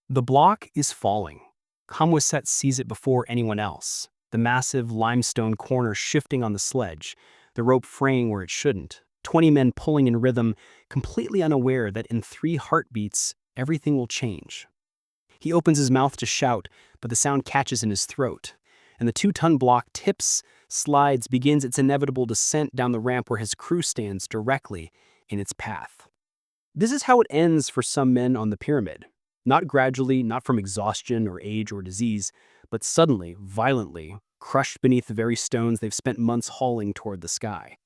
The block is falling. Khaemwaset sees it before anyone else. The massive limestone corner shifting on the sledge, the rope fraying where it shouldn't, 20 men pulling in rhythm, completely unaware that in 3 heartbeats, everything will change. He opens his mouth to shout, but the sound catches in his throat, and the 2-ton block tips, slides, begins its inevitable descent down the ramp where his crew stands directly in its path. This is how it ends for some men on the pyramid. Not gradually, not from exhaustion or age or disease, but suddenly, violently, crushed beneath the very stones they've spent months hauling toward the sky.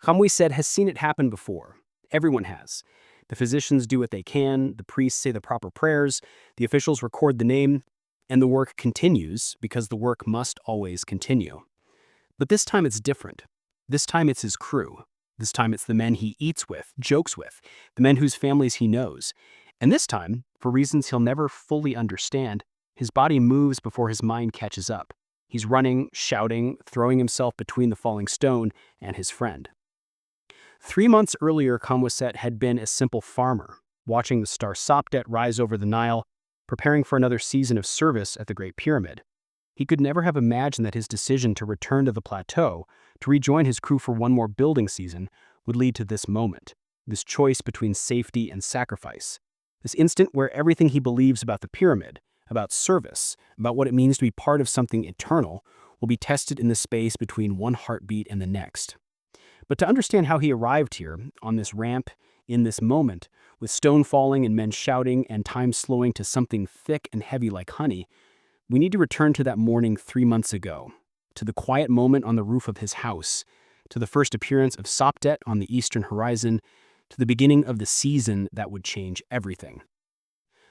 Khaemwaset has seen it happen before. Everyone has. The physicians do what they can, the priests say the proper prayers, the officials record the name, and the work continues because the work must always continue. But this time it's different. This time it's his crew. This time it's the men he eats with, jokes with, the men whose families he knows. And this time, for reasons he'll never fully understand, his body moves before his mind catches up. He's running, shouting, throwing himself between the falling stone and his friend. 3 months earlier, Khaemwaset had been a simple farmer, watching the star Sopdet rise over the Nile, preparing for another season of service at the Great Pyramid. He could never have imagined that his decision to return to the plateau, to rejoin his crew for one more building season, would lead to this moment, this choice between safety and sacrifice, this instant where everything he believes about the pyramid, about service, about what it means to be part of something eternal, will be tested in the space between one heartbeat and the next. But to understand how he arrived here, on this ramp, in this moment, with stone falling and men shouting and time slowing to something thick and heavy like honey, we need to return to that morning 3 months ago, to the quiet moment on the roof of his house, to the first appearance of Sopdet on the eastern horizon, to the beginning of the season that would change everything.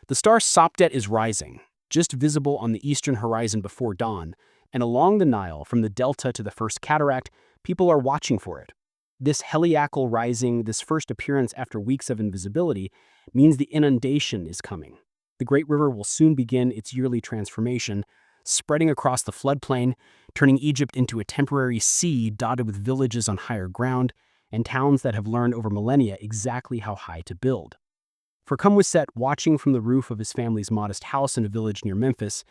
The star Sopdet is rising, just visible on the eastern horizon before dawn, and along the Nile, from the delta to the first cataract, people are watching for it. This heliacal rising, this first appearance after weeks of invisibility, means the inundation is coming. The great river will soon begin its yearly transformation, spreading across the floodplain, turning Egypt into a temporary sea dotted with villages on higher ground and towns that have learned over millennia exactly how high to build. For Khaemwaset, watching from the roof of his family's modest house in a village near Memphis,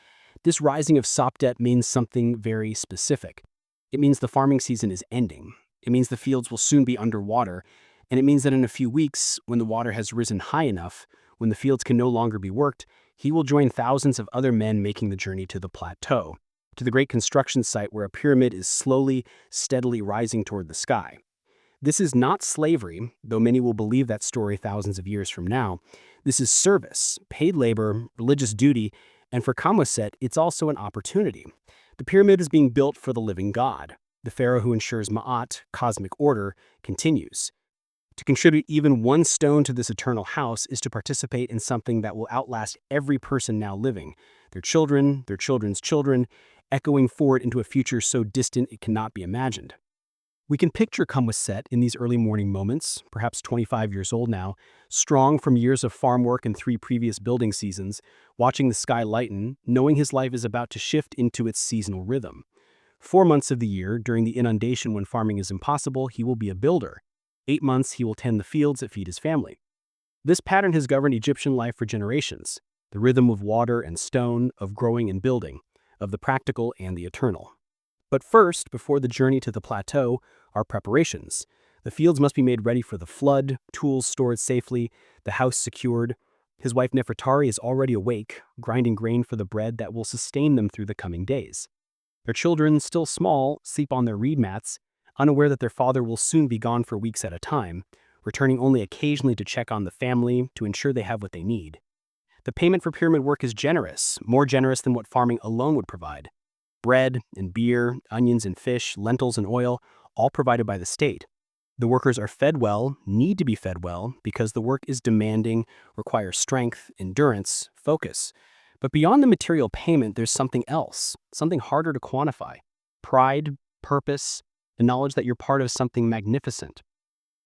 this rising of Sopdet means something very specific. It means the farming season is ending. It means the fields will soon be underwater, and it means that in a few weeks, when the water has risen high enough, when the fields can no longer be worked, he will join thousands of other men making the journey to the plateau, to the great construction site where a pyramid is slowly, steadily rising toward the sky. This is not slavery, though many will believe that story thousands of years from now. This is service, paid labor, religious duty, and for Khaemwaset, it's also an opportunity. The pyramid is being built for the living God. The pharaoh who ensures Ma'at, cosmic order, continues. To contribute even one stone to this eternal house is to participate in something that will outlast every person now living, their children, their children's children, echoing forward into a future so distant it cannot be imagined. We can picture Khaemwaset in these early morning moments, perhaps 25 years old now, strong from years of farm work and 3 previous building seasons, watching the sky lighten, knowing his life is about to shift into its seasonal rhythm. 4 months of the year, during the inundation when farming is impossible, he will be a builder. 8 months, he will tend the fields that feed his family. This pattern has governed Egyptian life for generations, the rhythm of water and stone, of growing and building, of the practical and the eternal. But first, before the journey to the plateau, are preparations. The fields must be made ready for the flood, tools stored safely, the house secured. His wife Nefertari is already awake, grinding grain for the bread that will sustain them through the coming days. Their children, still small, sleep on their reed mats, unaware that their father will soon be gone for weeks at a time, returning only occasionally to check on the family, to ensure they have what they need. The payment for pyramid work is generous, more generous than what farming alone would provide. Bread and beer, onions and fish, lentils and oil, all provided by the state. The workers are fed well, need to be fed well, because the work is demanding, requires strength, endurance, focus. But beyond the material payment, there's something else, something harder to quantify. Pride, purpose, the knowledge that you're part of something magnificent.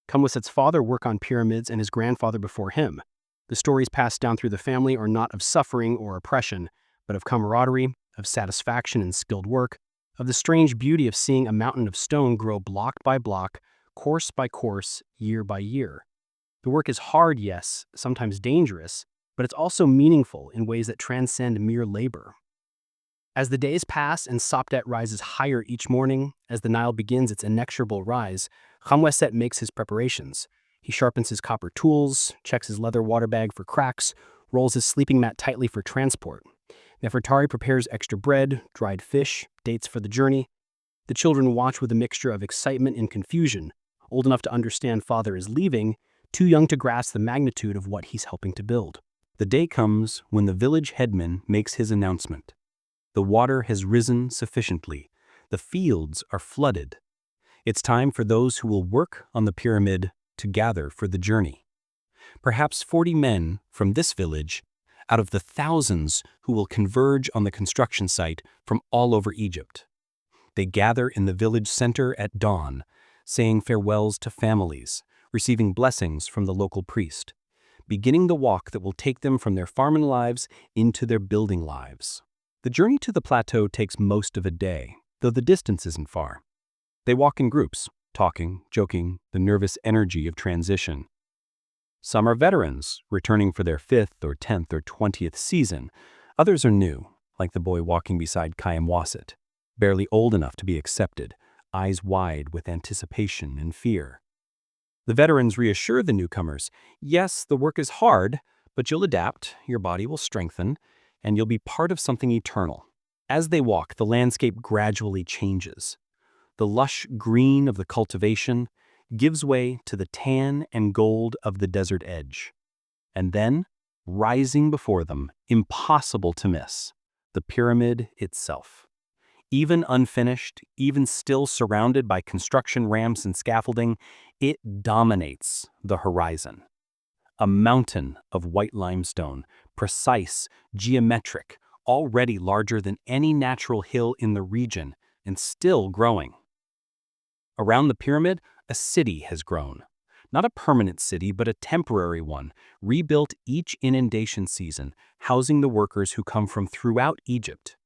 Khaemwaset's father worked on pyramids and his grandfather before him. The stories passed down through the family are not of suffering or oppression, but of camaraderie, of satisfaction and skilled work, of the strange beauty of seeing a mountain of stone grow block by block, course by course, year by year. The work is hard, yes, sometimes dangerous, but it's also meaningful in ways that transcend mere labor. As the days pass and Sopdet rises higher each morning, as the Nile begins its inexorable rise, Khaemwaset makes his preparations. He sharpens his copper tools, checks his leather water bag for cracks, rolls his sleeping mat tightly for transport. Nefertari prepares extra bread, dried fish, dates for the journey. The children watch with a mixture of excitement and confusion, old enough to understand father is leaving, too young to grasp the magnitude of what he's helping to build. The day comes when the village headman makes his announcement. The water has risen sufficiently. The fields are flooded. It's time for those who will work on the pyramid to gather for the journey. Perhaps 40 men from this village, out of the thousands who will converge on the construction site from all over Egypt. They gather in the village center at dawn, saying farewells to families, receiving blessings from the local priest, beginning the walk that will take them from their farming lives into their building lives. The journey to the plateau takes most of a day, though the distance isn't far. They walk in groups, talking, joking, the nervous energy of transition. Some are veterans, returning for their 5th or 10th or 20th season. Others are new, like the boy walking beside Khaemwaset, barely old enough to be accepted, eyes wide with anticipation and fear. The veterans reassure the newcomers, yes, the work is hard, but you'll adapt, your body will strengthen, and you'll be part of something eternal. As they walk, the landscape gradually changes. The lush green of the cultivation gives way to the tan and gold of the desert edge. And then, rising before them, impossible to miss, the pyramid itself. Even unfinished, even still surrounded by construction ramps and scaffolding, it dominates the horizon. A mountain of white limestone, precise, geometric, already larger than any natural hill in the region, and still growing. Around the pyramid, a city has grown. Not a permanent city, but a temporary one, rebuilt each inundation season, housing the workers who come from throughout Egypt.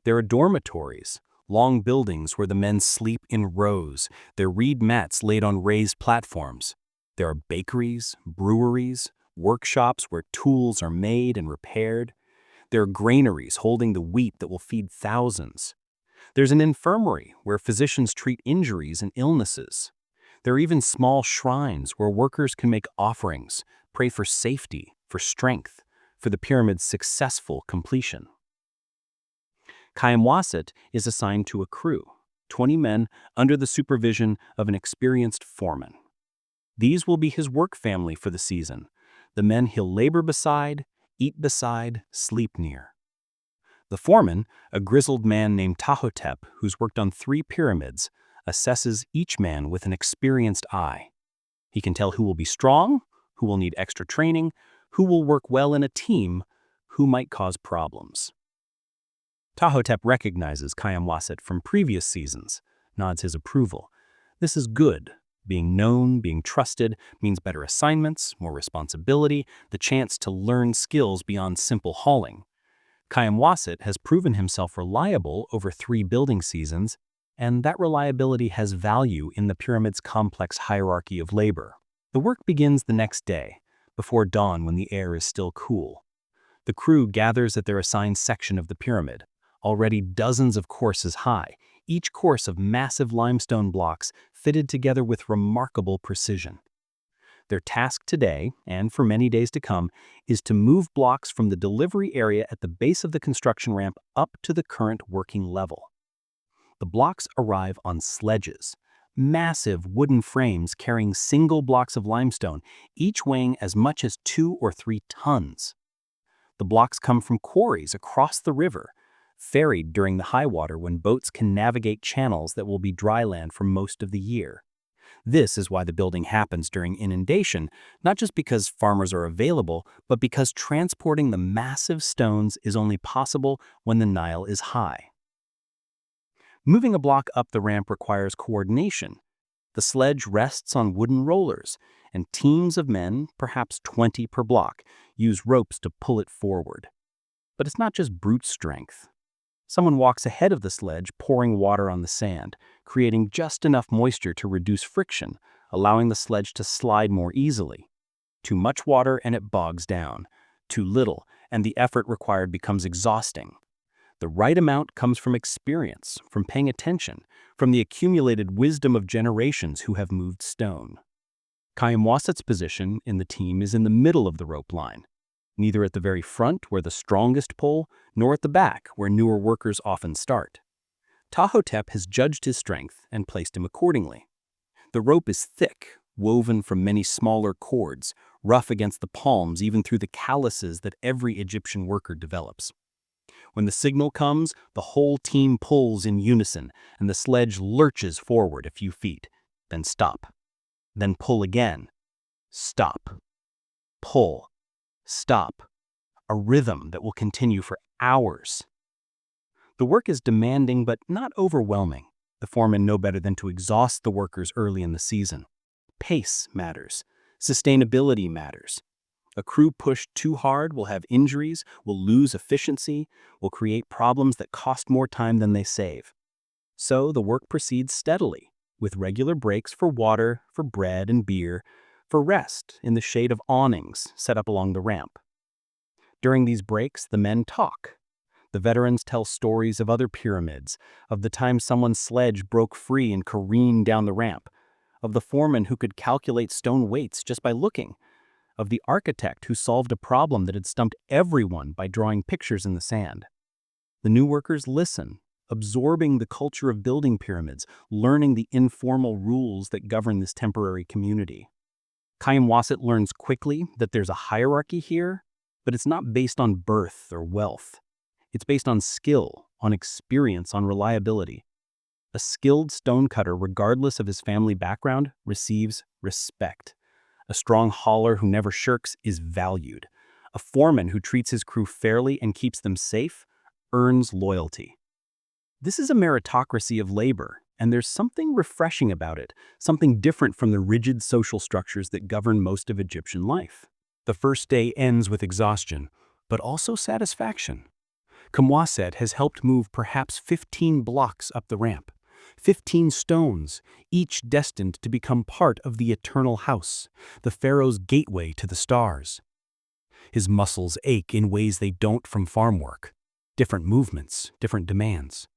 There are dormitories, long buildings where the men sleep in rows, their reed mats laid on raised platforms. There are bakeries, breweries, workshops where tools are made and repaired. There are granaries holding the wheat that will feed thousands. There's an infirmary where physicians treat injuries and illnesses. There are even small shrines where workers can make offerings, pray for safety, for strength, for the pyramid's successful completion. Khaemwaset is assigned to a crew, 20 men under the supervision of an experienced foreman. These will be his work family for the season, the men he'll labor beside, eat beside, sleep near. The foreman, a grizzled man named Tahotep who's worked on 3 pyramids, assesses each man with an experienced eye. He can tell who will be strong, who will need extra training, who will work well in a team, who might cause problems. Tahotep recognizes Khaemwaset from previous seasons, nods his approval. This is good. Being known, being trusted, means better assignments, more responsibility, the chance to learn skills beyond simple hauling. Khaemwaset has proven himself reliable over 3 building seasons, and that reliability has value in the pyramid's complex hierarchy of labor. The work begins the next day, before dawn when the air is still cool. The crew gathers at their assigned section of the pyramid, already dozens of courses high, each course of massive limestone blocks fitted together with remarkable precision. Their task today, and for many days to come, is to move blocks from the delivery area at the base of the construction ramp up to the current working level. The blocks arrive on sledges, massive wooden frames carrying single blocks of limestone, each weighing as much as 2 or 3 tons. The blocks come from quarries across the river, ferried during the high water when boats can navigate channels that will be dry land for most of the year. This is why the building happens during inundation, not just because farmers are available, but because transporting the massive stones is only possible when the Nile is high. Moving a block up the ramp requires coordination. The sledge rests on wooden rollers, and teams of men, perhaps 20 per block, use ropes to pull it forward. But it's not just brute strength. Someone walks ahead of the sledge, pouring water on the sand, creating just enough moisture to reduce friction, allowing the sledge to slide more easily. Too much water and it bogs down. Too little, and the effort required becomes exhausting. The right amount comes from experience, from paying attention, from the accumulated wisdom of generations who have moved stone. Khaemwaset's position in the team is in the middle of the rope line, neither at the very front where the strongest pull, nor at the back where newer workers often start. Tahotep has judged his strength and placed him accordingly. The rope is thick, woven from many smaller cords, rough against the palms even through the calluses that every Egyptian worker develops. When the signal comes, the whole team pulls in unison, and the sledge lurches forward a few feet, then stop. Then pull again. Stop. Pull. Stop. A rhythm that will continue for hours. The work is demanding but not overwhelming. The foremen know better than to exhaust the workers early in the season. Pace matters. Sustainability matters. A crew pushed too hard will have injuries, will lose efficiency, will create problems that cost more time than they save. So the work proceeds steadily, with regular breaks for water, for bread and beer, for rest in the shade of awnings set up along the ramp. During these breaks, the men talk. The veterans tell stories of other pyramids, of the time someone's sledge broke free and careened down the ramp, of the foreman who could calculate stone weights just by looking, of the architect who solved a problem that had stumped everyone by drawing pictures in the sand. The new workers listen, absorbing the culture of building pyramids, learning the informal rules that govern this temporary community. Khaemwaset learns quickly that there's a hierarchy here, but it's not based on birth or wealth. It's based on skill, on experience, on reliability. A skilled stonecutter, regardless of his family background, receives respect. A strong hauler who never shirks is valued. A foreman who treats his crew fairly and keeps them safe earns loyalty. This is a meritocracy of labor, and there's something refreshing about it, something different from the rigid social structures that govern most of Egyptian life. The first day ends with exhaustion, but also satisfaction. Khaemwaset has helped move perhaps 15 blocks up the ramp. 15 stones, each destined to become part of the eternal house, the pharaoh's gateway to the stars. His muscles ache in ways they don't from farm work. Different movements, different demands.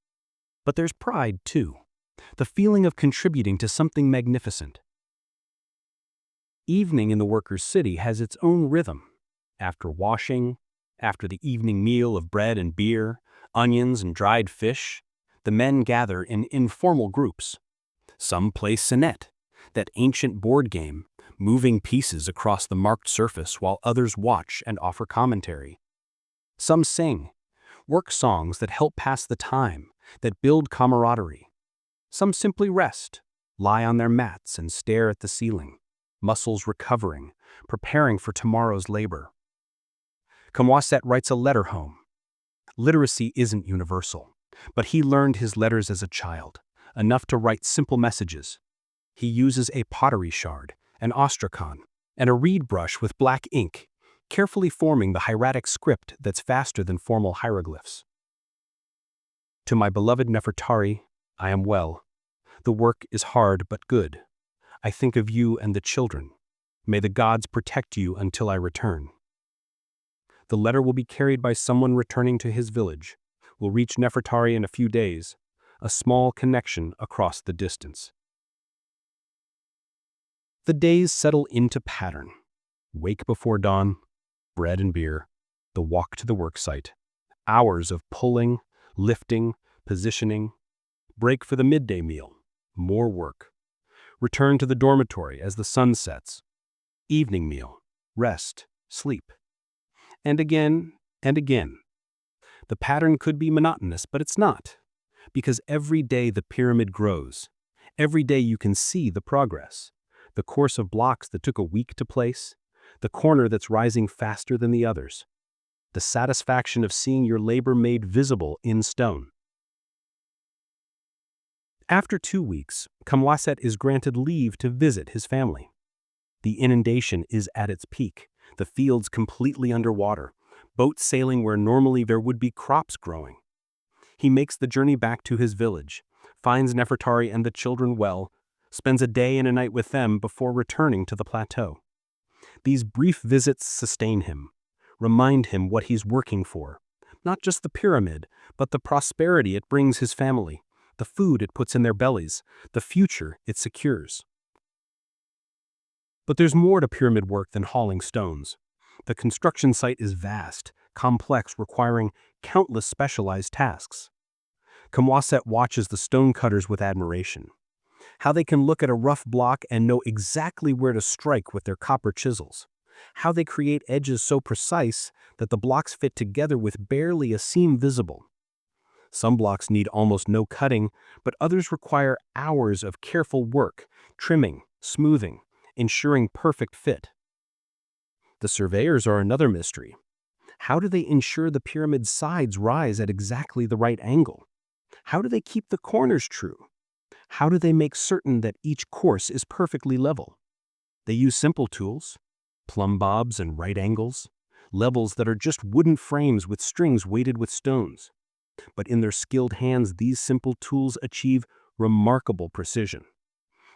But there's pride, too. The feeling of contributing to something magnificent. Evening in the workers' city has its own rhythm. After washing, after the evening meal of bread and beer, onions and dried fish, the men gather in informal groups. Some play Senet, that ancient board game, moving pieces across the marked surface while others watch and offer commentary. Some sing, work songs that help pass the time, that build camaraderie. Some simply rest, lie on their mats and stare at the ceiling, muscles recovering, preparing for tomorrow's labor. Khaemwaset writes a letter home. Literacy isn't universal, but he learned his letters as a child, enough to write simple messages. He uses a pottery shard, an ostrakhan, and a reed brush with black ink, carefully forming the hieratic script that's faster than formal hieroglyphs. To my beloved Nefertari, I am well. The work is hard but good. I think of you and the children. May the gods protect you until I return. The letter will be carried by someone returning to his village, will reach Nefertari in a few days, a small connection across the distance. The days settle into pattern. Wake before dawn, bread and beer, the walk to the work site, hours of pulling, lifting, positioning, break for the midday meal, more work, return to the dormitory as the sun sets, evening meal, rest, sleep, and again and again. The pattern could be monotonous, but it's not, because every day the pyramid grows. Every day you can see the progress, the course of blocks that took a week to place, the corner that's rising faster than the others, the satisfaction of seeing your labor made visible in stone. After 2 weeks, Khaemwaset is granted leave to visit his family. The inundation is at its peak, the fields completely underwater, boats sailing where normally there would be crops growing. He makes the journey back to his village, finds Nefertari and the children well, spends a day and a night with them before returning to the plateau. These brief visits sustain him, remind him what he's working for. Not just the pyramid, but the prosperity it brings his family, the food it puts in their bellies, the future it secures. But there's more to pyramid work than hauling stones. The construction site is vast, complex, requiring countless specialized tasks. Khaemwaset watches the stonecutters with admiration. How they can look at a rough block and know exactly where to strike with their copper chisels. How they create edges so precise that the blocks fit together with barely a seam visible. Some blocks need almost no cutting, but others require hours of careful work, trimming, smoothing, ensuring perfect fit. The surveyors are another mystery. How do they ensure the pyramid's sides rise at exactly the right angle? How do they keep the corners true? How do they make certain that each course is perfectly level? They use simple tools, plumb bobs and right angles, levels that are just wooden frames with strings weighted with stones. But in their skilled hands, these simple tools achieve remarkable precision.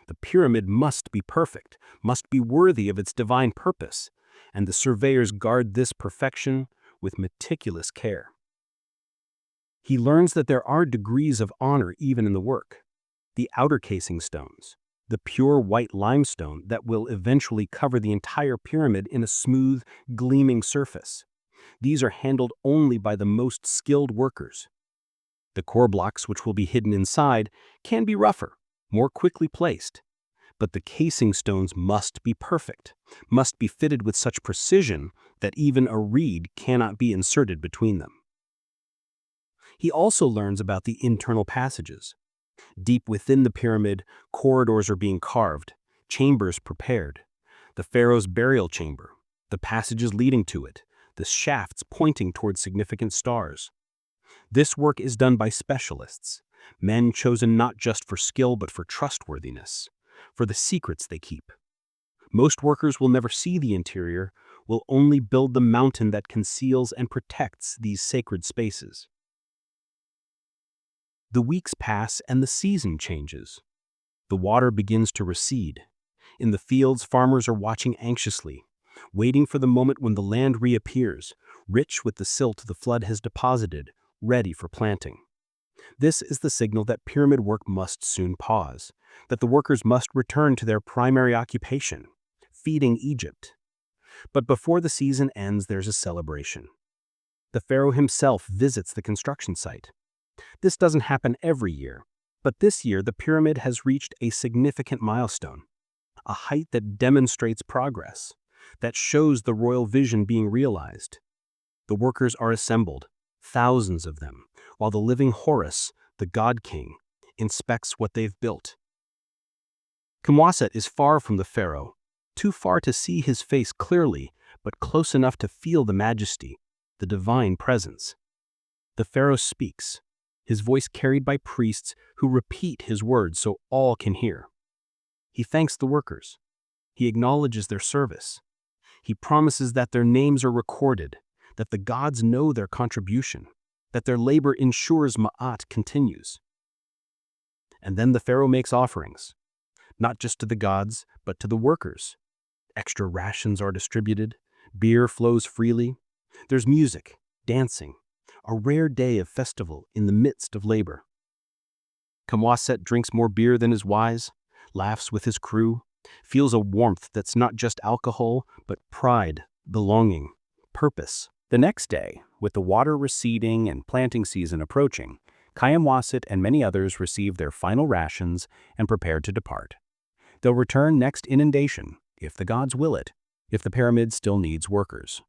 The pyramid must be perfect, must be worthy of its divine purpose, and the surveyors guard this perfection with meticulous care. He learns that there are degrees of honor even in the work. The outer casing stones, the pure white limestone that will eventually cover the entire pyramid in a smooth, gleaming surface. These are handled only by the most skilled workers. The core blocks, which will be hidden inside, can be rougher, more quickly placed. But the casing stones must be perfect, must be fitted with such precision that even a reed cannot be inserted between them. He also learns about the internal passages. Deep within the pyramid, corridors are being carved, chambers prepared. The pharaoh's burial chamber, the passages leading to it, the shafts pointing towards significant stars. This work is done by specialists, men chosen not just for skill but for trustworthiness, for the secrets they keep. Most workers will never see the interior, will only build the mountain that conceals and protects these sacred spaces. The weeks pass and the season changes. The water begins to recede. In the fields, farmers are watching anxiously, waiting for the moment when the land reappears, rich with the silt the flood has deposited, ready for planting. This is the signal that pyramid work must soon pause, that the workers must return to their primary occupation, feeding Egypt. But before the season ends, there's a celebration. The pharaoh himself visits the construction site. This doesn't happen every year, but this year the pyramid has reached a significant milestone, a height that demonstrates progress, that shows the royal vision being realized. The workers are assembled, thousands of them, while the living Horus, the god king, inspects what they've built. Khaemwaset is far from the pharaoh, too far to see his face clearly, but close enough to feel the majesty, the divine presence. The pharaoh speaks, his voice carried by priests who repeat his words so all can hear. He thanks the workers. He acknowledges their service. He promises that their names are recorded, that the gods know their contribution, that their labor ensures Ma'at continues. And then the pharaoh makes offerings, not just to the gods, but to the workers. Extra rations are distributed, beer flows freely, there's music, dancing, a rare day of festival in the midst of labor. Khaemwaset drinks more beer than is wise, laughs with his crew, feels a warmth that's not just alcohol, but pride, belonging, purpose. The next day, with the water receding and planting season approaching, Khaemwaset and many others receive their final rations and prepare to depart. They'll return next inundation, if the gods will it, if the pyramid still needs workers.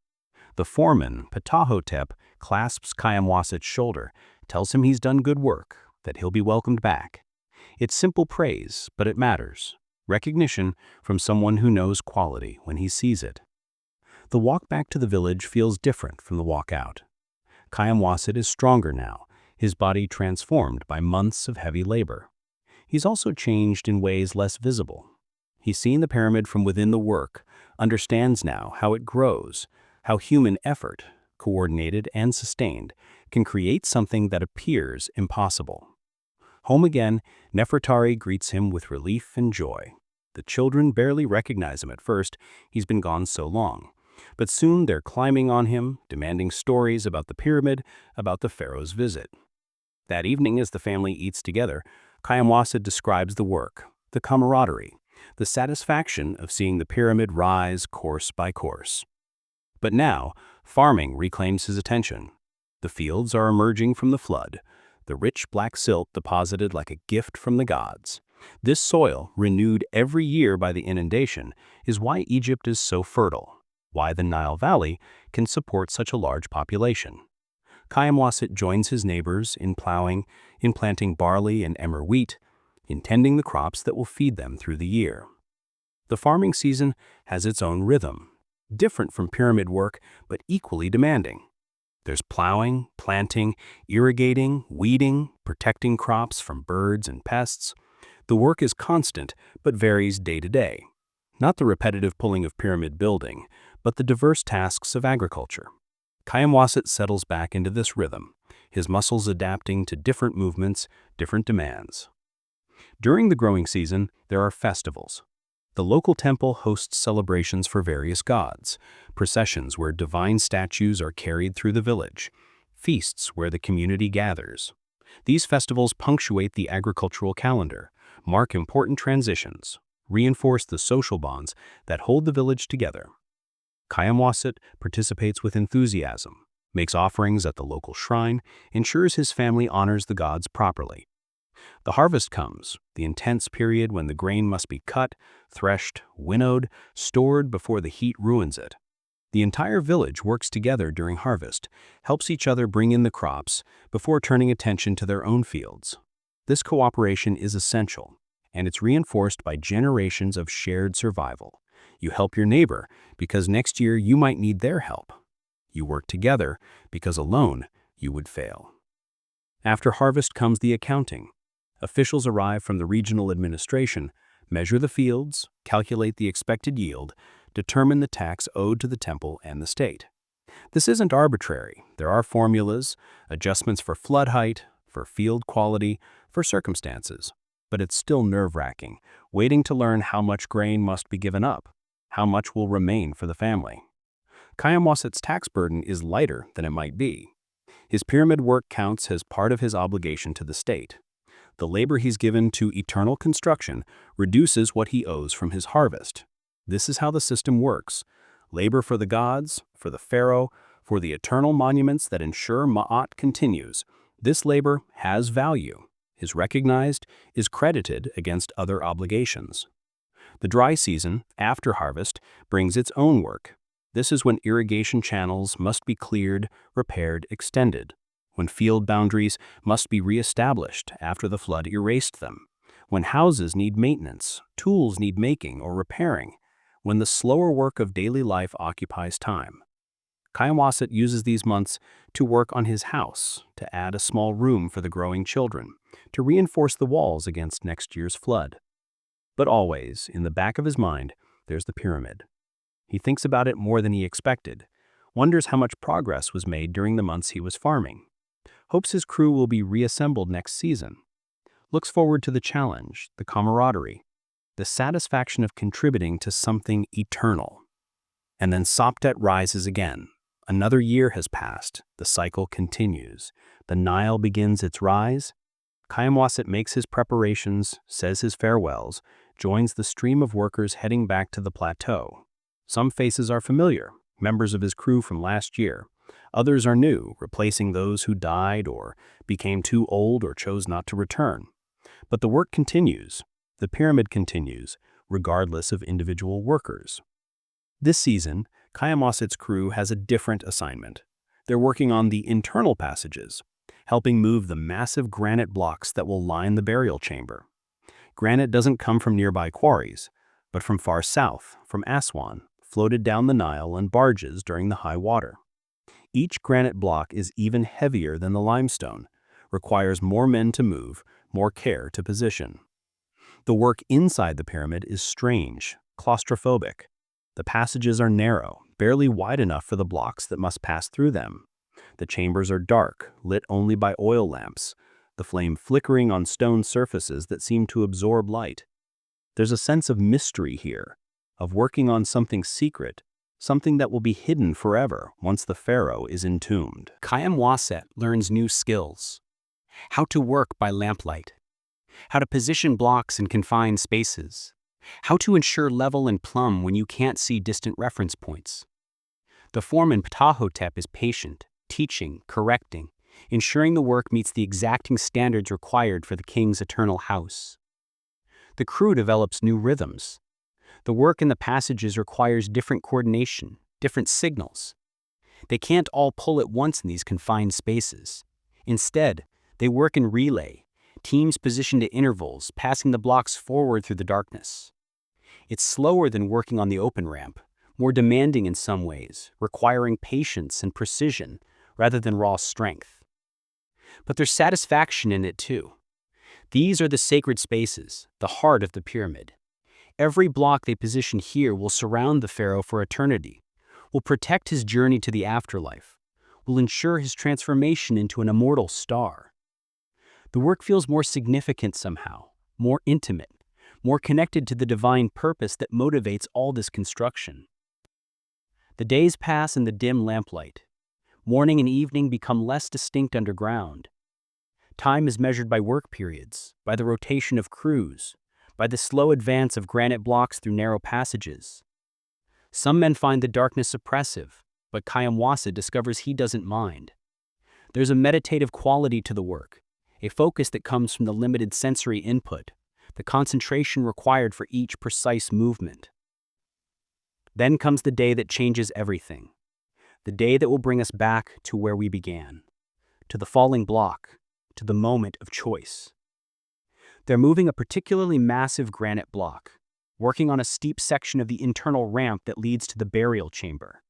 The foreman, Ptahhotep, clasps Khaemwaset's shoulder, tells him he's done good work, that he'll be welcomed back. It's simple praise, but it matters. Recognition from someone who knows quality when he sees it. The walk back to the village feels different from the walk out. Khaemwaset is stronger now, his body transformed by months of heavy labor. He's also changed in ways less visible. He's seen the pyramid from within the work, understands now how it grows, how human effort, coordinated and sustained, can create something that appears impossible. Home again, Nefertari greets him with relief and joy. The children barely recognize him at first, he's been gone so long. But soon they're climbing on him, demanding stories about the pyramid, about the pharaoh's visit. That evening, as the family eats together, Khaemwaset describes the work, the camaraderie, the satisfaction of seeing the pyramid rise course by course. But now, farming reclaims his attention. The fields are emerging from the flood, the rich black silt deposited like a gift from the gods. This soil, renewed every year by the inundation, is why Egypt is so fertile, why the Nile Valley can support such a large population. Khaemwaset joins his neighbors in plowing, in planting barley and emmer wheat, in tending the crops that will feed them through the year. The farming season has its own rhythm, different from pyramid work, but equally demanding. There's plowing, planting, irrigating, weeding, protecting crops from birds and pests. The work is constant, but varies day to day. Not the repetitive pulling of pyramid building, but the diverse tasks of agriculture. Khaemwaset settles back into this rhythm, his muscles adapting to different movements, different demands. During the growing season, there are festivals. The local temple hosts celebrations for various gods, processions where divine statues are carried through the village, feasts where the community gathers. These festivals punctuate the agricultural calendar, mark important transitions, reinforce the social bonds that hold the village together. Khaemwaset participates with enthusiasm, makes offerings at the local shrine, ensures his family honors the gods properly. The harvest comes, the intense period when the grain must be cut, threshed, winnowed, stored before the heat ruins it. The entire village works together during harvest, helps each other bring in the crops before turning attention to their own fields. This cooperation is essential, and it's reinforced by generations of shared survival. You help your neighbor because next year you might need their help. You work together because alone you would fail. After harvest comes the accounting. Officials arrive from the regional administration, measure the fields, calculate the expected yield, determine the tax owed to the temple and the state. This isn't arbitrary. There are formulas, adjustments for flood height, for field quality, for circumstances. But it's still nerve-wracking, waiting to learn how much grain must be given up, how much will remain for the family. Khaemwaset's tax burden is lighter than it might be. His pyramid work counts as part of his obligation to the state. The labor he's given to eternal construction reduces what he owes from his harvest. This is how the system works. Labor for the gods, for the pharaoh, for the eternal monuments that ensure Ma'at continues. This labor has value, is recognized, is credited against other obligations. The dry season, after harvest, brings its own work. This is when irrigation channels must be cleared, repaired, extended. When field boundaries must be re-established after the flood erased them, when houses need maintenance, tools need making or repairing, when the slower work of daily life occupies time. Khaemwaset uses these months to work on his house, to add a small room for the growing children, to reinforce the walls against next year's flood. But always, in the back of his mind, there's the pyramid. He thinks about it more than he expected, wonders how much progress was made during the months he was farming. Hopes his crew will be reassembled next season. Looks forward to the challenge, the camaraderie, the satisfaction of contributing to something eternal. And then Sopdet rises again. Another year has passed. The cycle continues. The Nile begins its rise. Khaemwaset makes his preparations, says his farewells, joins the stream of workers heading back to the plateau. Some faces are familiar, members of his crew from last year. Others are new, replacing those who died or became too old or chose not to return. But the work continues. The pyramid continues, regardless of individual workers. This season, Khaemwaset's crew has a different assignment. They're working on the internal passages, helping move the massive granite blocks that will line the burial chamber. Granite doesn't come from nearby quarries, but from far south, from Aswan, floated down the Nile on barges during the high water. Each granite block is even heavier than the limestone, requires more men to move, more care to position. The work inside the pyramid is strange, claustrophobic. The passages are narrow, barely wide enough for the blocks that must pass through them. The chambers are dark, lit only by oil lamps, the flame flickering on stone surfaces that seem to absorb light. There's a sense of mystery here, of working on something secret, something that will be hidden forever once the pharaoh is entombed. Khaemwaset learns new skills. How to work by lamplight. How to position blocks in confined spaces. How to ensure level and plumb when you can't see distant reference points. The foreman Ptahhotep is patient, teaching, correcting, ensuring the work meets the exacting standards required for the king's eternal house. The crew develops new rhythms. The work in the passages requires different coordination, different signals. They can't all pull at once in these confined spaces. Instead, they work in relay, teams positioned at intervals, passing the blocks forward through the darkness. It's slower than working on the open ramp, more demanding in some ways, requiring patience and precision rather than raw strength. But there's satisfaction in it too. These are the sacred spaces, the heart of the pyramid. Every block they position here will surround the pharaoh for eternity, will protect his journey to the afterlife, will ensure his transformation into an immortal star. The work feels more significant somehow, more intimate, more connected to the divine purpose that motivates all this construction. The days pass in the dim lamplight. Morning and evening become less distinct underground. Time is measured by work periods, by the rotation of crews, by the slow advance of granite blocks through narrow passages. Some men find the darkness oppressive, but Khaemwaset discovers he doesn't mind. There's a meditative quality to the work, a focus that comes from the limited sensory input, the concentration required for each precise movement. Then comes the day that changes everything, the day that will bring us back to where we began, to the falling block, to the moment of choice. They're moving a particularly massive granite block, working on a steep section of the internal ramp that leads to the burial chamber.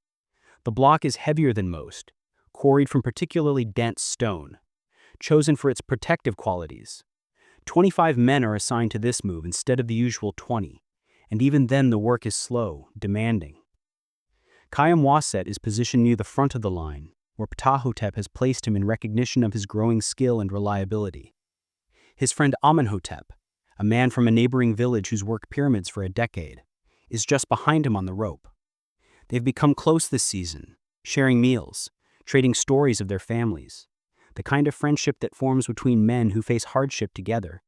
The block is heavier than most, quarried from particularly dense stone, chosen for its protective qualities. 25 men are assigned to this move instead of the usual 20, and even then the work is slow, demanding. Khaemwaset is positioned near the front of the line, where Ptahhotep has placed him in recognition of his growing skill and reliability. His friend Amenhotep, a man from a neighboring village who's worked pyramids for a decade, is just behind him on the rope. They've become close this season, sharing meals, trading stories of their families, the kind of friendship that forms between men who face hardship together.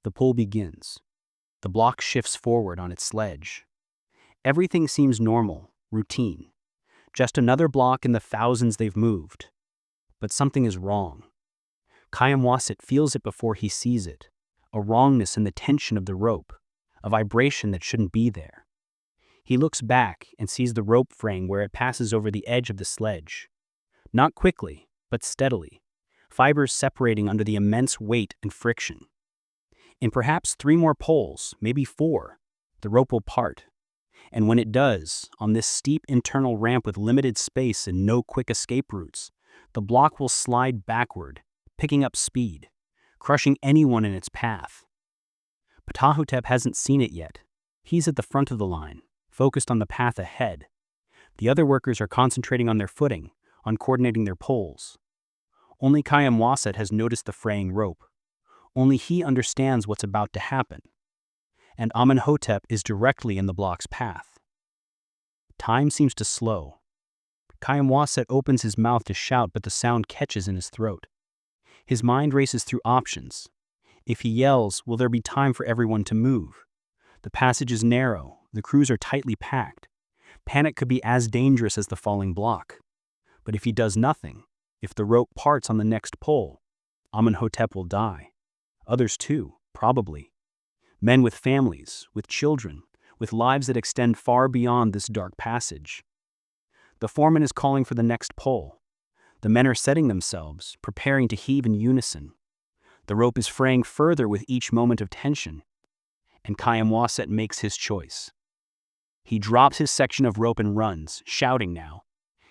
The pull begins. The block shifts forward on its sledge. Everything seems normal, routine. Just another block in the thousands they've moved. But something is wrong. Khaemwaset feels it before he sees it, a wrongness in the tension of the rope, a vibration that shouldn't be there. He looks back and sees the rope fraying where it passes over the edge of the sledge. Not quickly, but steadily, fibers separating under the immense weight and friction. In perhaps 3 more pulls, maybe 4, the rope will part. And when it does, on this steep internal ramp with limited space and no quick escape routes, the block will slide backward, picking up speed, crushing anyone in its path. Ptahhotep hasn't seen it yet. He's at the front of the line, focused on the path ahead. The other workers are concentrating on their footing, on coordinating their poles. Only Khaemwaset has noticed the fraying rope. Only he understands what's about to happen. And Amenhotep is directly in the block's path. Time seems to slow. Khaemwaset opens his mouth to shout, but the sound catches in his throat. His mind races through options. If he yells, will there be time for everyone to move? The passage is narrow, the crews are tightly packed. Panic could be as dangerous as the falling block. But if he does nothing, if the rope parts on the next pull, Amenhotep will die. Others too, probably. Men with families, with children, with lives that extend far beyond this dark passage. The foreman is calling for the next pull. The men are setting themselves, preparing to heave in unison. The rope is fraying further with each moment of tension. And Khaemwaset makes his choice. He drops his section of rope and runs, shouting now,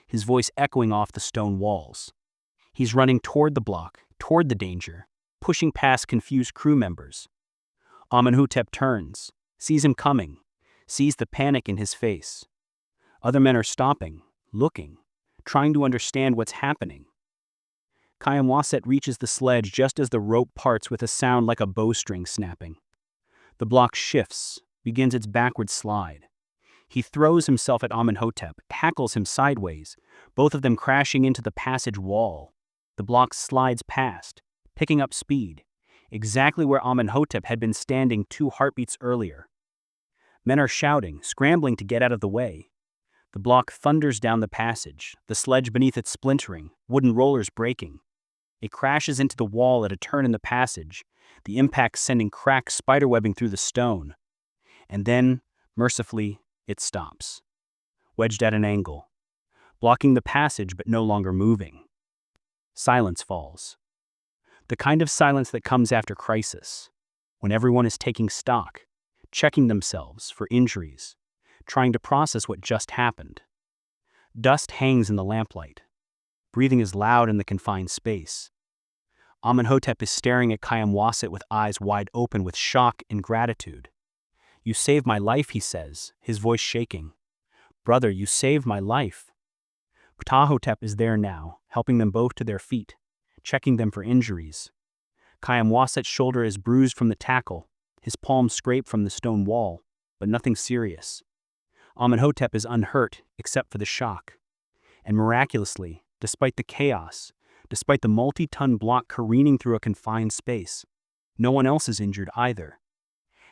his voice echoing off the stone walls. He's running toward the block, toward the danger, pushing past confused crew members. Amenhotep turns, sees him coming, sees the panic in his face. Other men are stopping, looking, trying to understand what's happening. Khaemwaset reaches the sledge just as the rope parts with a sound like a bowstring snapping. The block shifts, begins its backward slide. He throws himself at Amenhotep, tackles him sideways, both of them crashing into the passage wall. The block slides past, picking up speed, exactly where Amenhotep had been standing 2 heartbeats earlier. Men are shouting, scrambling to get out of the way. The block thunders down the passage, the sledge beneath it splintering, wooden rollers breaking. It crashes into the wall at a turn in the passage, the impact sending cracked spiderwebbing through the stone. And then, mercifully, it stops, wedged at an angle, blocking the passage but no longer moving. Silence falls. The kind of silence that comes after crisis, when everyone is taking stock, checking themselves for injuries, trying to process what just happened. Dust hangs in the lamplight. Breathing is loud in the confined space. Amenhotep is staring at Khaemwaset with eyes wide open with shock and gratitude. "You saved my life," he says, his voice shaking. "Brother, you saved my life." Ptahhotep is there now, helping them both to their feet, checking them for injuries. Khaemwaset's shoulder is bruised from the tackle, his palm scraped from the stone wall, but nothing serious. Amenhotep is unhurt except for the shock. And miraculously, despite the chaos, despite the multi-ton block careening through a confined space, no one else is injured either.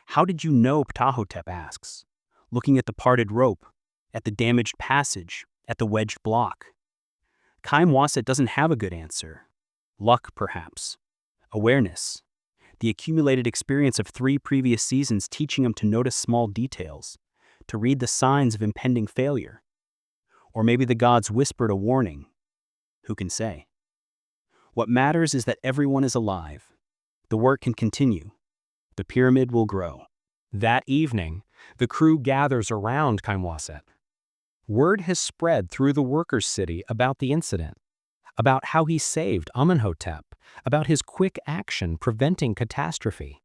"How did you know?" Ptahhotep asks, looking at the parted rope, at the damaged passage, at the wedged block. Khaemwaset doesn't have a good answer. Luck, perhaps. Awareness. The accumulated experience of 3 previous seasons teaching him to notice small details, to read the signs of impending failure. Or maybe the gods whispered a warning. Who can say? What matters is that everyone is alive. The work can continue. The pyramid will grow. That evening, the crew gathers around Khaemwaset. Word has spread through the workers' city about the incident, about how he saved Amenhotep, about his quick action preventing catastrophe.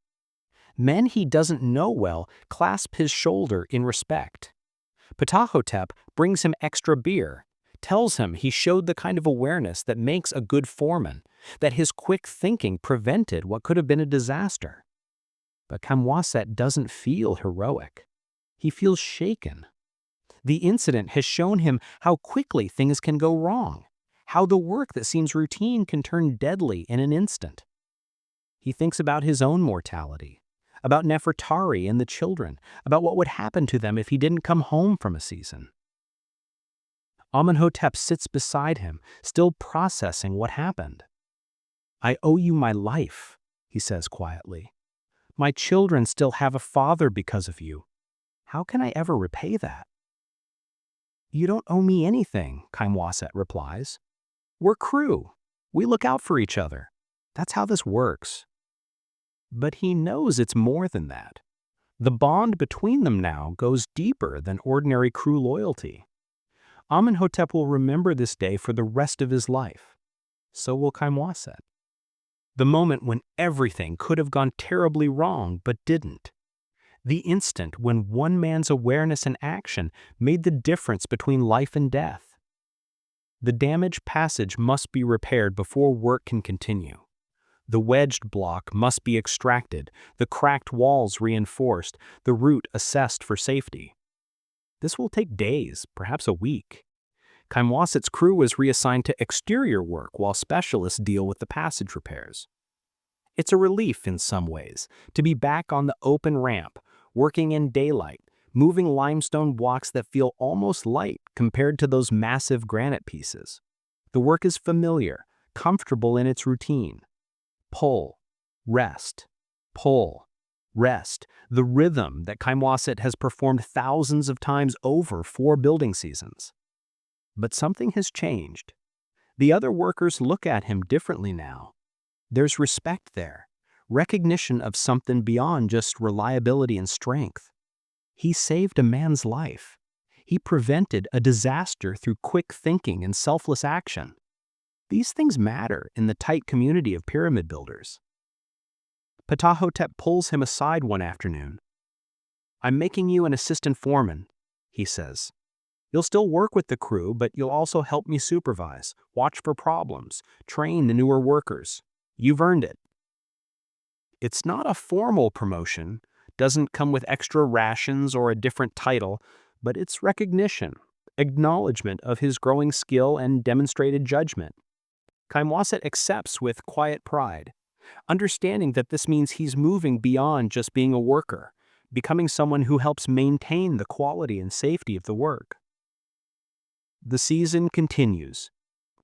Men he doesn't know well clasp his shoulder in respect. Ptahhotep brings him extra beer, tells him he showed the kind of awareness that makes a good foreman, that his quick thinking prevented what could have been a disaster. But Khaemwaset doesn't feel heroic. He feels shaken. The incident has shown him how quickly things can go wrong, how the work that seems routine can turn deadly in an instant. He thinks about his own mortality, about Nefertari and the children, about what would happen to them if he didn't come home from a season. Amenhotep sits beside him, still processing what happened. "I owe you my life," he says quietly. "My children still have a father because of you. How can I ever repay that?" "You don't owe me anything," Khaemwaset replies. "We're crew. We look out for each other. That's how this works." But he knows it's more than that. The bond between them now goes deeper than ordinary crew loyalty. Amenhotep will remember this day for the rest of his life. So will Khaemwaset. The moment when everything could have gone terribly wrong but didn't. The instant when one man's awareness and action made the difference between life and death. The damaged passage must be repaired before work can continue. The wedged block must be extracted, the cracked walls reinforced, the route assessed for safety. This will take days, perhaps a week. Khaemwaset's crew was reassigned to exterior work while specialists deal with the passage repairs. It's a relief in some ways to be back on the open ramp, working in daylight, moving limestone blocks that feel almost light compared to those massive granite pieces. The work is familiar, comfortable in its routine. Pull, rest, pull, rest, the rhythm that Khaemwaset has performed thousands of times over 4 building seasons. But something has changed. The other workers look at him differently now. There's respect there, recognition of something beyond just reliability and strength. He saved a man's life. He prevented a disaster through quick thinking and selfless action. These things matter in the tight community of pyramid builders. Ptahhotep pulls him aside one afternoon. "I'm making you an assistant foreman," he says. "You'll still work with the crew, but you'll also help me supervise, watch for problems, train the newer workers. You've earned it." It's not a formal promotion, doesn't come with extra rations or a different title, but it's recognition, acknowledgement of his growing skill and demonstrated judgment. Khaemwaset accepts with quiet pride, understanding that this means he's moving beyond just being a worker, becoming someone who helps maintain the quality and safety of the work. The season continues.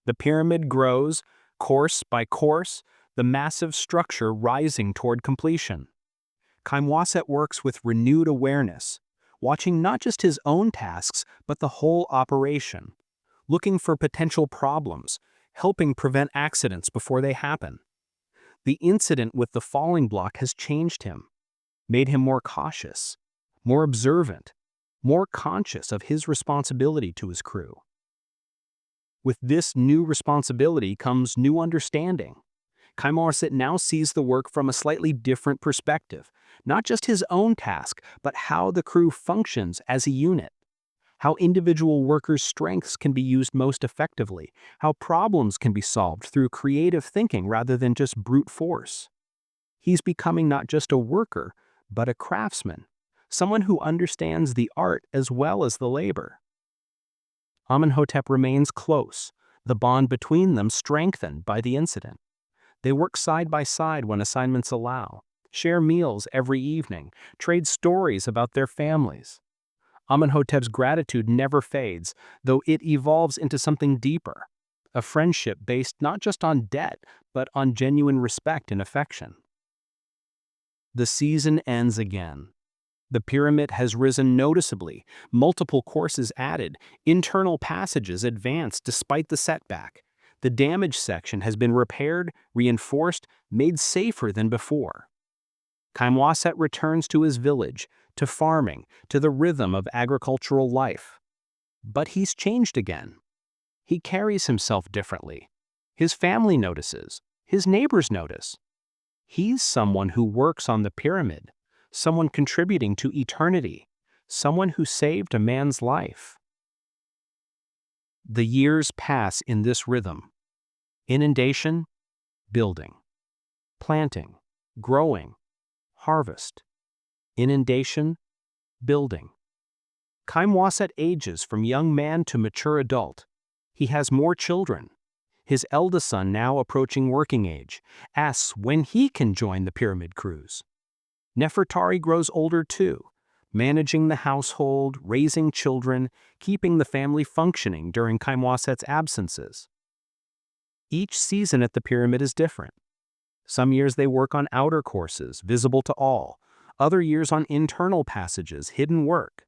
The pyramid grows, course by course, the massive structure rising toward completion. Khaemwaset works with renewed awareness, watching not just his own tasks, but the whole operation, looking for potential problems, helping prevent accidents before they happen. The incident with the falling block has changed him, made him more cautious, more observant, more conscious of his responsibility to his crew. With this new responsibility comes new understanding. Khaemwaset now sees the work from a slightly different perspective, not just his own task, but how the crew functions as a unit, how individual workers' strengths can be used most effectively, how problems can be solved through creative thinking rather than just brute force. He's becoming not just a worker, but a craftsman, someone who understands the art as well as the labor. Amenhotep remains close, the bond between them strengthened by the incident. They work side by side when assignments allow, share meals every evening, trade stories about their families. Amenhotep's gratitude never fades, though it evolves into something deeper, a friendship based not just on debt, but on genuine respect and affection. The season ends again. The pyramid has risen noticeably, multiple courses added, internal passages advanced despite the setback. The damaged section has been repaired, reinforced, made safer than before. Khaemwaset returns to his village, to farming, to the rhythm of agricultural life. But he's changed again. He carries himself differently. His family notices. His neighbors notice. He's someone who works on the pyramid, someone contributing to eternity, someone who saved a man's life. The years pass in this rhythm. Inundation, building. Planting, growing, harvest. Inundation, building. Khaemwaset ages from young man to mature adult. He has more children. His eldest son, now approaching working age, asks when he can join the pyramid crews. Nefertari grows older too, managing the household, raising children, keeping the family functioning during Khaemwaset's absences. Each season at the pyramid is different. Some years they work on outer courses, visible to all. Other years on internal passages, hidden work.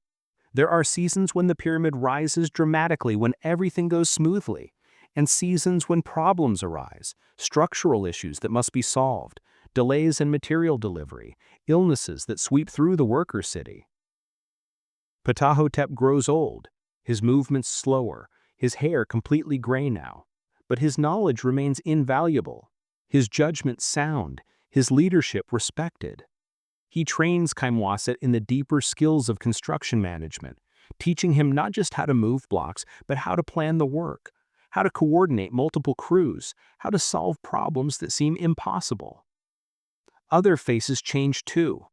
There are seasons when the pyramid rises dramatically when everything goes smoothly, and seasons when problems arise, structural issues that must be solved, delays in material delivery, illnesses that sweep through the worker city. Ptahhotep grows old, his movements slower, his hair completely gray now, but his knowledge remains invaluable, his judgment sound, his leadership respected. He trains Khaemwaset in the deeper skills of construction management, teaching him not just how to move blocks, but how to plan the work, how to coordinate multiple crews, how to solve problems that seem impossible. Other faces change too.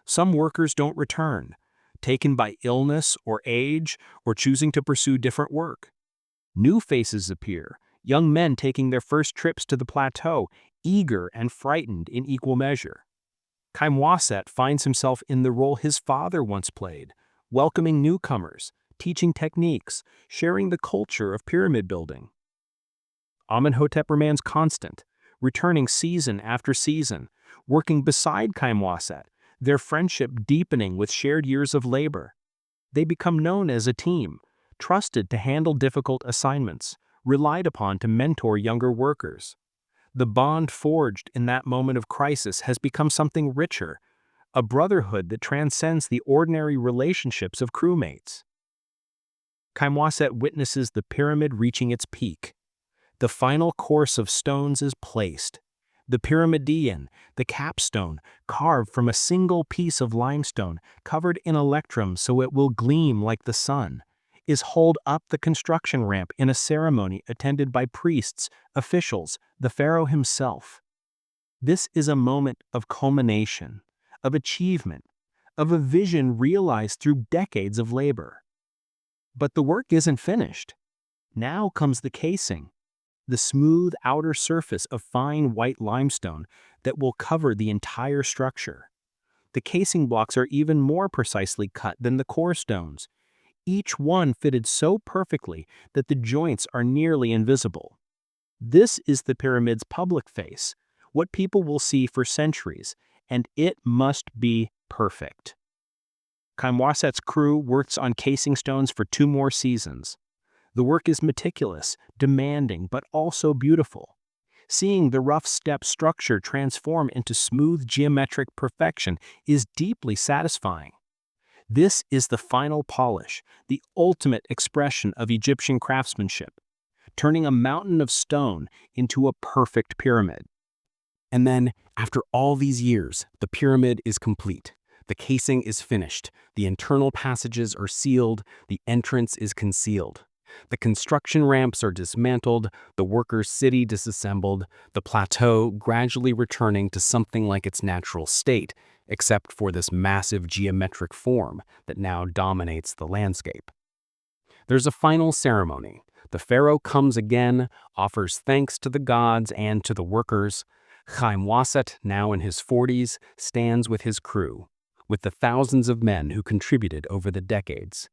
Some workers don't return, taken by illness or age or choosing to pursue different work. New faces appear, young men taking their first trips to the plateau, eager and frightened in equal measure. Khaemwaset finds himself in the role his father once played, welcoming newcomers, teaching techniques, sharing the culture of pyramid building. Amenhotep remains constant, returning season after season, working beside Khaemwaset, their friendship deepening with shared years of labor. They become known as a team, trusted to handle difficult assignments, relied upon to mentor younger workers. The bond forged in that moment of crisis has become something richer, a brotherhood that transcends the ordinary relationships of crewmates. Khaemwaset witnesses the pyramid reaching its peak. The final course of stones is placed. The pyramidion, the capstone, carved from a single piece of limestone, covered in electrum so it will gleam like the sun, is hauled up the construction ramp in a ceremony attended by priests, officials, the pharaoh himself. This is a moment of culmination, of achievement, of a vision realized through decades of labor. But the work isn't finished. Now comes the casing, the smooth outer surface of fine white limestone that will cover the entire structure. The casing blocks are even more precisely cut than the core stones, each one fitted so perfectly that the joints are nearly invisible. This is the pyramid's public face, what people will see for centuries, and it must be perfect. Khaemwaset's crew works on casing stones for 2 more seasons. The work is meticulous, demanding, but also beautiful. Seeing the rough step structure transform into smooth geometric perfection is deeply satisfying. This is the final polish, the ultimate expression of Egyptian craftsmanship, turning a mountain of stone into a perfect pyramid. And then, after all these years, the pyramid is complete. The casing is finished, the internal passages are sealed, the entrance is concealed. The construction ramps are dismantled, the workers' city disassembled, the plateau gradually returning to something like its natural state, except for this massive geometric form that now dominates the landscape. There's a final ceremony. The pharaoh comes again, offers thanks to the gods and to the workers. Khaemwaset, now in his 40s, stands with his crew, with the thousands of men who contributed over the decades.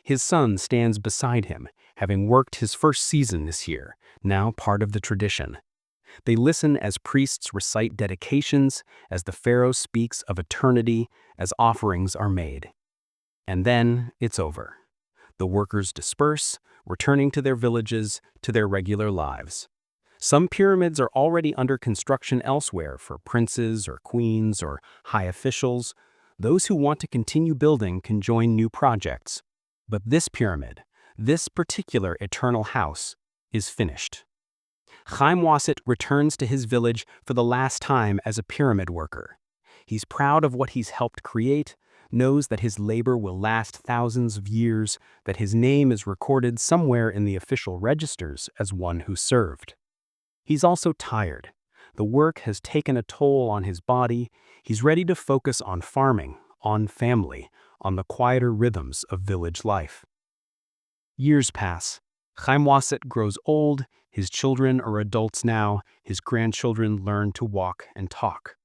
His son stands beside him, having worked his first season this year, now part of the tradition. They listen as priests recite dedications, as the pharaoh speaks of eternity, as offerings are made. And then it's over. The workers disperse, returning to their villages, to their regular lives. Some pyramids are already under construction elsewhere for princes or queens or high officials. Those who want to continue building can join new projects. But this pyramid, this particular eternal house, is finished. Khaemwaset returns to his village for the last time as a pyramid worker. He's proud of what he's helped create, knows that his labor will last thousands of years, that his name is recorded somewhere in the official registers as one who served. He's also tired. The work has taken a toll on his body. He's ready to focus on farming, on family, on the quieter rhythms of village life. Years pass. Khaemwaset grows old, his children are adults now, his grandchildren learn to walk and talk.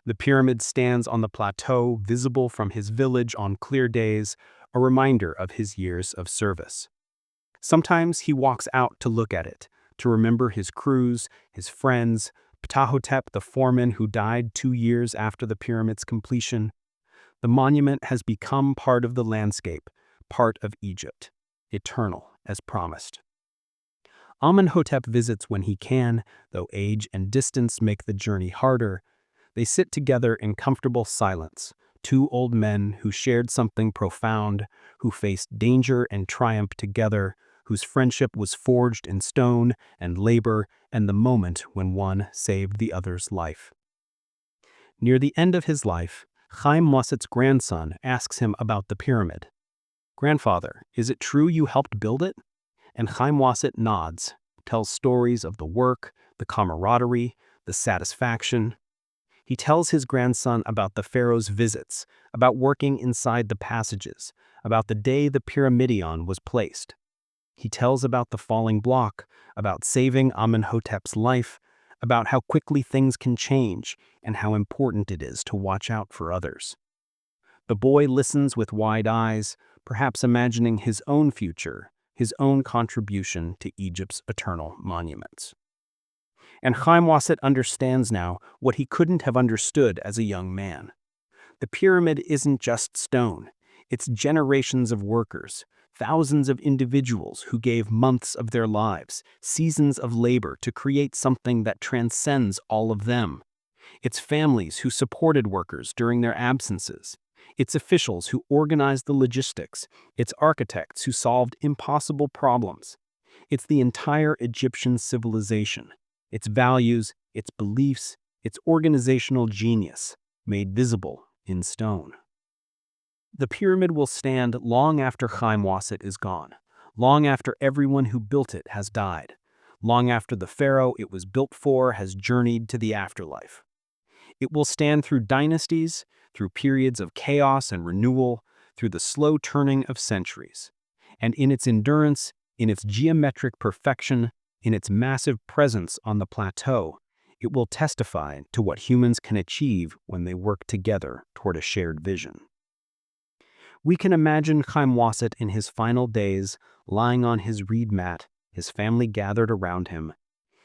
The pyramid stands on the plateau, visible from his village on clear days, a reminder of his years of service. Sometimes he walks out to look at it, to remember his crews, his friends, Ptahhotep, the foreman who died 2 years after the pyramid's completion. The monument has become part of the landscape, part of Egypt, eternal as promised. Amenhotep visits when he can, though age and distance make the journey harder. They sit together in comfortable silence, 2 old men who shared something profound, who faced danger and triumph together, whose friendship was forged in stone and labor and the moment when one saved the other's life. Near the end of his life, Khaemwaset's grandson asks him about the pyramid. "Grandfather, is it true you helped build it?" And Khaemwaset nods, tells stories of the work, the camaraderie, the satisfaction. He tells his grandson about the pharaoh's visits, about working inside the passages, about the day the pyramidion was placed. He tells about the falling block, about saving Amenhotep's life, about how quickly things can change and how important it is to watch out for others. The boy listens with wide eyes, perhaps imagining his own future, his own contribution to Egypt's eternal monuments. And Khaemwaset understands now what he couldn't have understood as a young man. The pyramid isn't just stone, it's generations of workers, thousands of individuals who gave months of their lives, seasons of labor to create something that transcends all of them. It's families who supported workers during their absences. It's officials who organized the logistics. It's architects who solved impossible problems. It's the entire Egyptian civilization, its values, its beliefs, its organizational genius, made visible in stone. The pyramid will stand long after Khaemwaset is gone, long after everyone who built it has died, long after the pharaoh it was built for has journeyed to the afterlife. It will stand through dynasties, through periods of chaos and renewal, through the slow turning of centuries. And in its endurance, in its geometric perfection, in its massive presence on the plateau, it will testify to what humans can achieve when they work together toward a shared vision. We can imagine Khaemwaset in his final days, lying on his reed mat, his family gathered around him.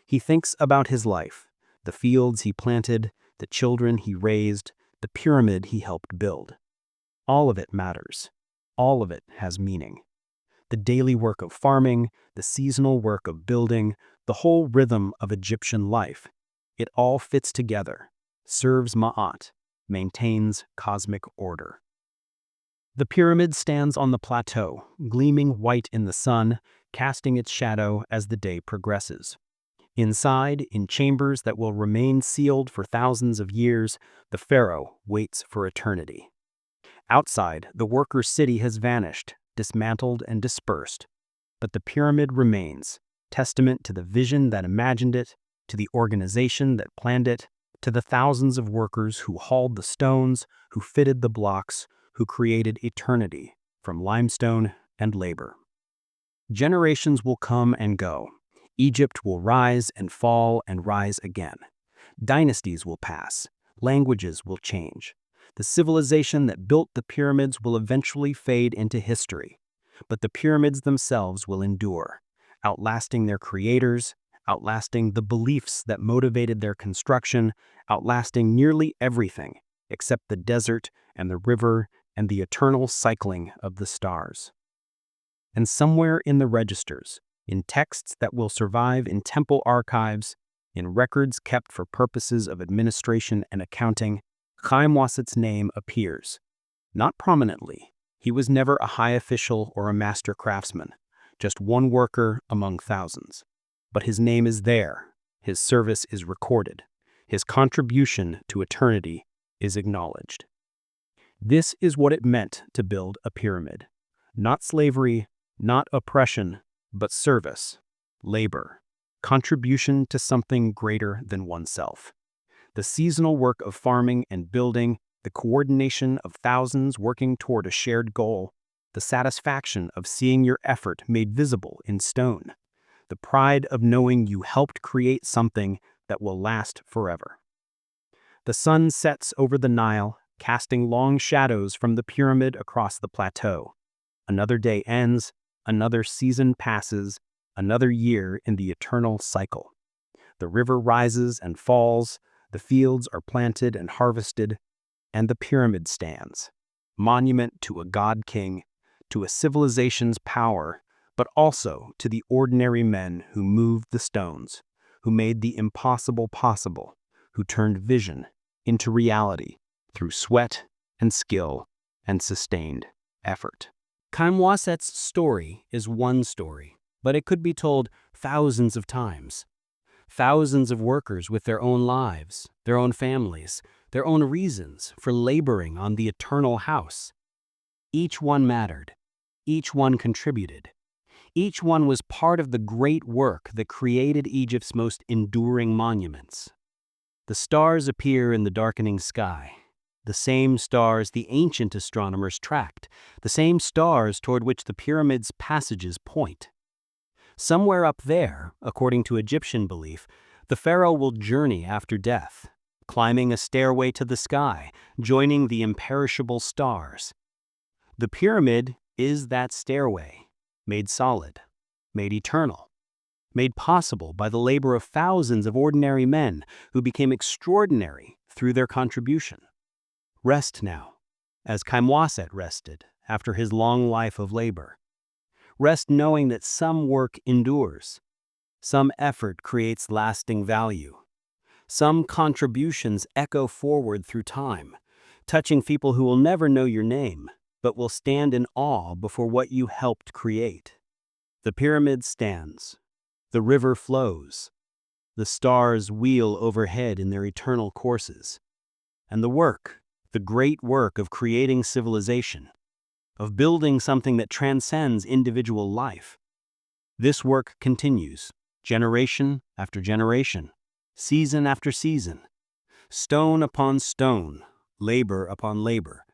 He thinks about his life, the fields he planted, the children he raised, the pyramid he helped build. All of it matters. All of it has meaning. The daily work of farming, the seasonal work of building, the whole rhythm of Egyptian life. It all fits together, serves Ma'at, maintains cosmic order. The pyramid stands on the plateau, gleaming white in the sun, casting its shadow as the day progresses. Inside, in chambers that will remain sealed for thousands of years, the pharaoh waits for eternity. Outside, the workers' city has vanished, dismantled and dispersed, but the pyramid remains, testament to the vision that imagined it, to the organization that planned it, to the thousands of workers who hauled the stones, who fitted the blocks, who created eternity from limestone and labor. Generations will come and go. Egypt will rise and fall and rise again. Dynasties will pass. Languages will change. The civilization that built the pyramids will eventually fade into history. But the pyramids themselves will endure, outlasting their creators, outlasting the beliefs that motivated their construction, outlasting nearly everything except the desert and the river and the eternal cycling of the stars. And somewhere in the registers, in texts that will survive in temple archives, in records kept for purposes of administration and accounting, Khaemwaset's name appears. Not prominently. He was never a high official or a master craftsman, just one worker among thousands. But his name is there. His service is recorded. His contribution to eternity is acknowledged. This is what it meant to build a pyramid. Not slavery, not oppression, but service, labor, contribution to something greater than oneself. The seasonal work of farming and building, the coordination of thousands working toward a shared goal, the satisfaction of seeing your effort made visible in stone, the pride of knowing you helped create something that will last forever. The sun sets over the Nile, casting long shadows from the pyramid across the plateau. Another day ends, another season passes, another year in the eternal cycle. The river rises and falls, the fields are planted and harvested, and the pyramid stands, monument to a god-king, to a civilization's power, but also to the ordinary men who moved the stones, who made the impossible possible, who turned vision into reality through sweat and skill and sustained effort. Khaemwaset's story is one story, but it could be told thousands of times. Thousands of workers with their own lives, their own families, their own reasons for laboring on the eternal house. Each one mattered. Each one contributed. Each one was part of the great work that created Egypt's most enduring monuments. The stars appear in the darkening sky, the same stars the ancient astronomers tracked, the same stars toward which the pyramid's passages point. Somewhere up there, according to Egyptian belief, the pharaoh will journey after death, climbing a stairway to the sky, joining the imperishable stars. The pyramid is that stairway, made solid, made eternal, made possible by the labor of thousands of ordinary men who became extraordinary through their contribution. Rest now, as Khaemwaset rested after his long life of labor. Rest knowing that some work endures, some effort creates lasting value, some contributions echo forward through time, touching people who will never know your name, but will stand in awe before what you helped create. The pyramid stands, the river flows, the stars wheel overhead in their eternal courses, and the work, the great work of creating civilization, of building something that transcends individual life. This work continues, generation after generation, season after season, stone upon stone, labor upon labor,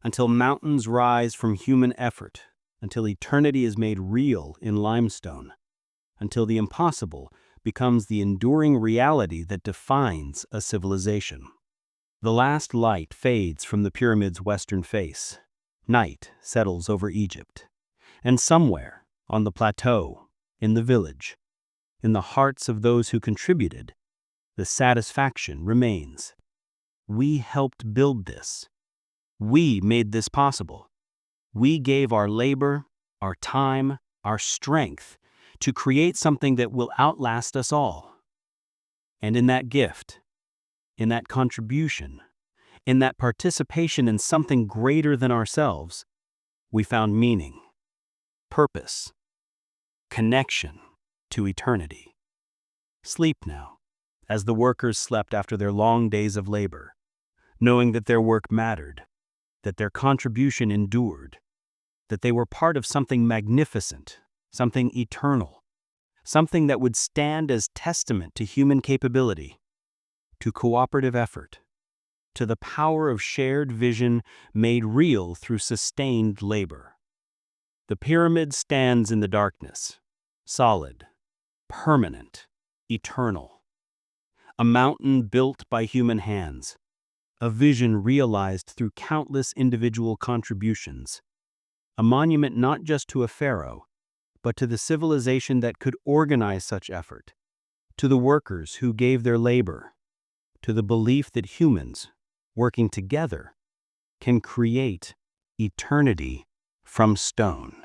until mountains rise from human effort, until eternity is made real in limestone, until the impossible becomes the enduring reality that defines a civilization. The last light fades from the pyramid's western face. Night settles over Egypt. And somewhere, on the plateau, in the village, in the hearts of those who contributed, the satisfaction remains. We helped build this. We made this possible. We gave our labor, our time, our strength to create something that will outlast us all. And in that gift, in that contribution, in that participation in something greater than ourselves, we found meaning, purpose, connection to eternity. Sleep now, as the workers slept after their long days of labor, knowing that their work mattered, that their contribution endured, that they were part of something magnificent, something eternal, something that would stand as testament to human capability, to cooperative effort, to the power of shared vision made real through sustained labor. The pyramid stands in the darkness, solid, permanent, eternal. A mountain built by human hands, a vision realized through countless individual contributions, a monument not just to a pharaoh, but to the civilization that could organize such effort, to the workers who gave their labor, to the belief that humans, working together, can create eternity from stone.